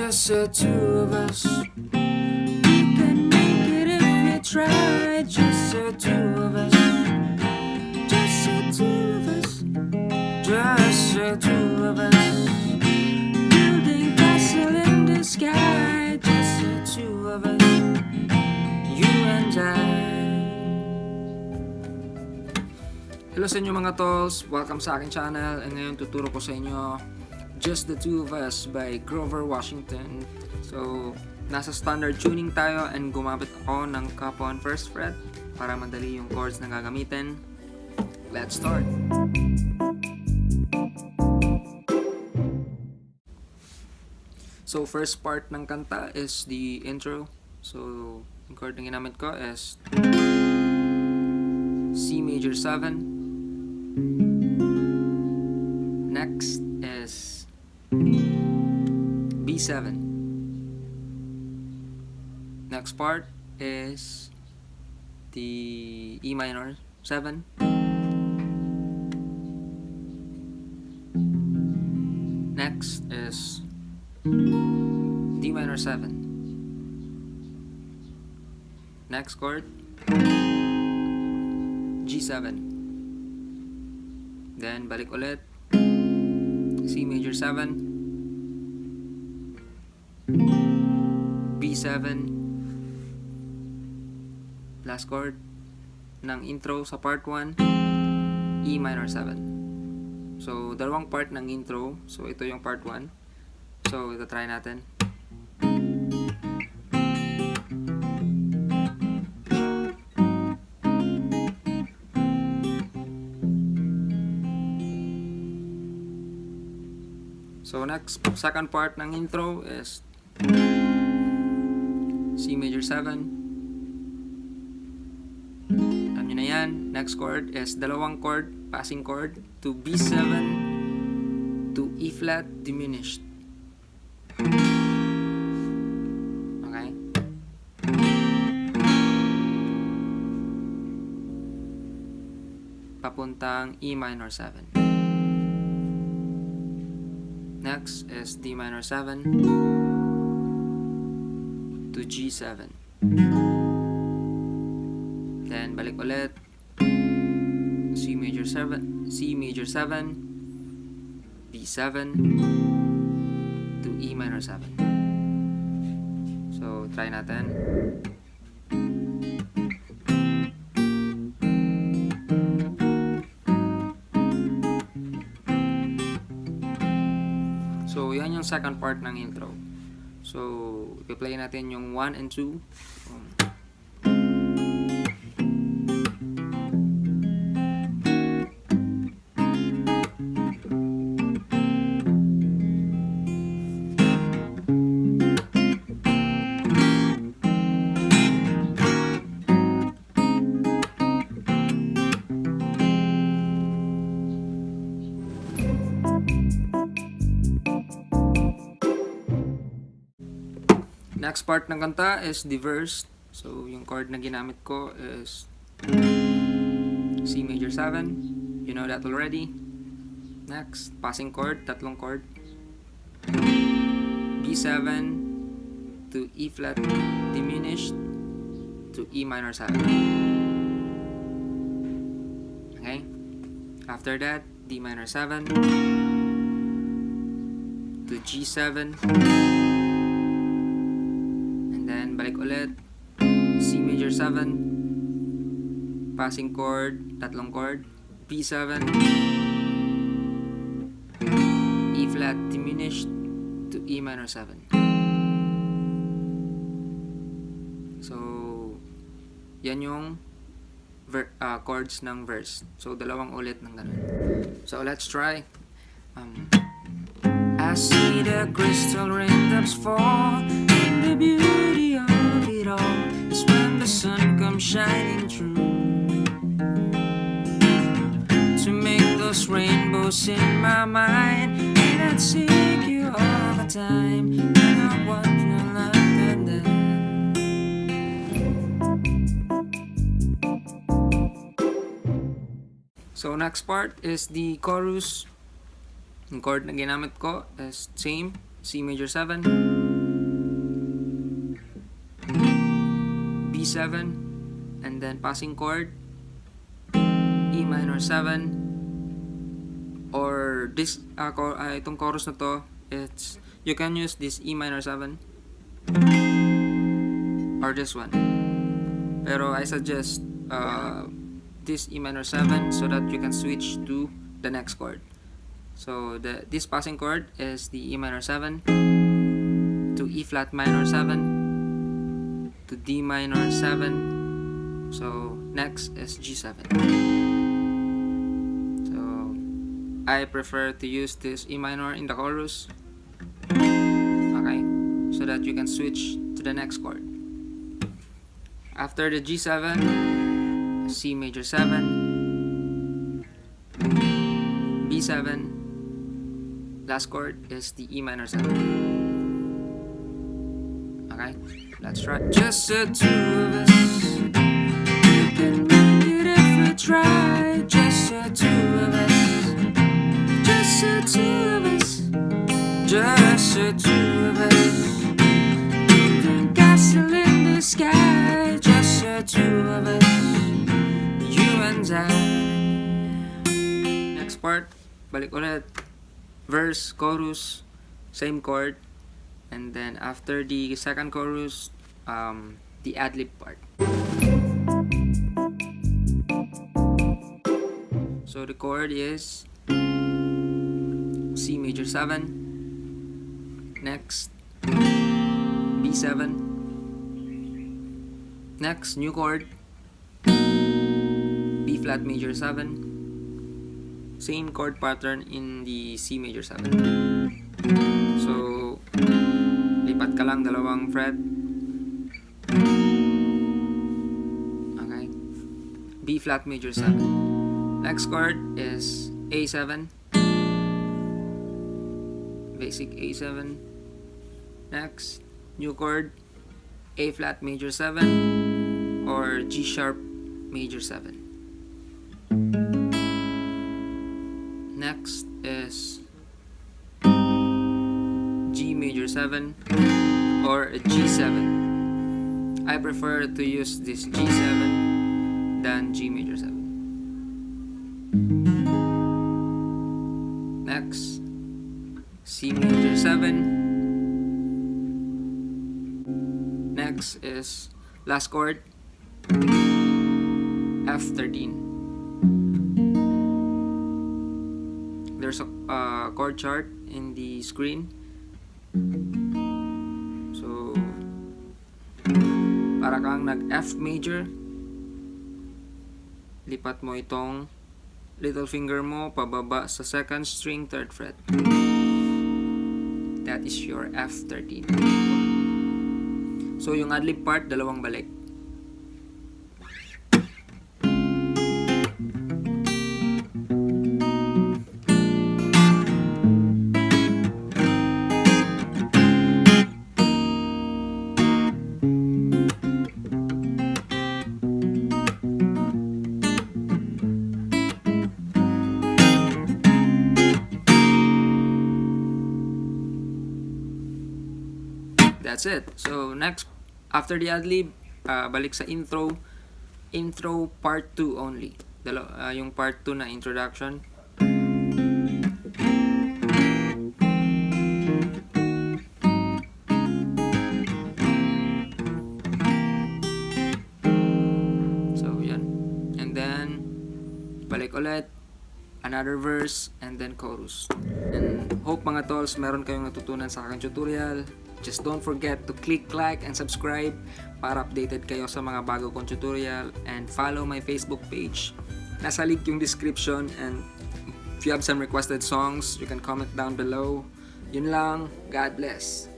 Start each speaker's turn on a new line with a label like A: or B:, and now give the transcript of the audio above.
A: just the two of us. We can make it if we try. Just the two of us. Just the two of us. Just the two of us. Building castle in the sky. Just the two of us. You and I. Hello sa inyo mga tolls. Welcome sa aking channel. And ngayon tuturo ko sa inyo Just the Two of Us by Grover Washington. So, nasa standard tuning tayo and gumamit ako ng cup on first fret para madali yung chords na gagamitin. Let's start! So, first part ng kanta is the intro. So, yung chord na ginamit ko is C major 7. Next is B7. Next part is the E minor 7. Next is D minor 7. Next chord G7. Then balik ulit C major 7, B7, last chord ng intro sa part 1, E minor 7. So, dalawang part ng intro. So, ito yung part 1. So, ito try natin. So next, second part ng intro is C major 7. Alam nyo na yan. Next chord is dalawang chord, passing chord to B7 to E flat diminished. Okay? Papuntang E minor 7. Next is D minor 7 to G7. Then balik ulit C major 7, C major 7, B7 to E minor 7. So try natin. So, yan yung second part ng intro. So, i-play natin yung 1 and 2. Next part ng kanta is the verse. So, yung chord na ginamit ko is C major 7. You know that already. Next, passing chord, tatlong chord. B7 to E flat diminished to E minor 7. Okay? After that, D minor 7 to G7. Then balik ulit C major 7, passing chord, tatlong chord, B7, E flat diminished to E minor 7. So yan yung chords ng verse. So dalawang ulit ng ganun. So let's try. I see the crystal raindrops fall, and the beauty of it all is when the sun comes shining through to make those rainbows in my mind, and I'd seek you all the time, and I want to look at that. So next part is the chorus. Yung chord na ginamit ko is same, C major 7, G7, and then passing chord, E minor 7, or this itong chorus na to, you can use this E minor 7 or this one, pero I suggest this E minor 7 so that you can switch to the next chord. So this passing chord is the E minor 7 to E flat minor 7 to D minor 7. So next is G7. So I prefer to use this E minor in the chorus, okay, so that you can switch to the next chord. After the G7, C major 7, B7, last chord is the E minor 7. Okay, let's try. Just the two of us, we can make it if we try. Just the two of us, just the two of us, just the two of us. We think castle in the sky. Just the two of us, you and I. Next part, balik ulit. Verse, chorus, same chord, and then after the second chorus, the ad-lib part. So the chord is C major 7, next B7, next new chord B flat major 7, same chord pattern in the C major 7. So lipat ka lang dalawang fret. Okay, B flat major 7. Next chord is A7, basic A7. Next new chord A flat major 7 or G sharp major 7. Next is G major 7 or G7. I prefer to use this G7 than G major 7. Next, C major 7. Next is last chord, F13. There's a chord chart in the screen. So para kang nag F major, lipat mo itong little finger mo pababa sa second string, third fret. That is your F13. So yung ad-lib part, dalawang balik. That's it. So next, after the ad-lib, balik sa intro part 2 only. Yung part 2 na introduction. So yan. And then balik ulit, another verse, and then chorus. And hope mga tolls, meron kayong natutunan sa aking tutorial. Just don't forget to click like and subscribe para updated kayo sa mga bago kong tutorial, and follow my Facebook page. Nasa link yung description, and if you have some requested songs, you can comment down below. Yun lang. God bless.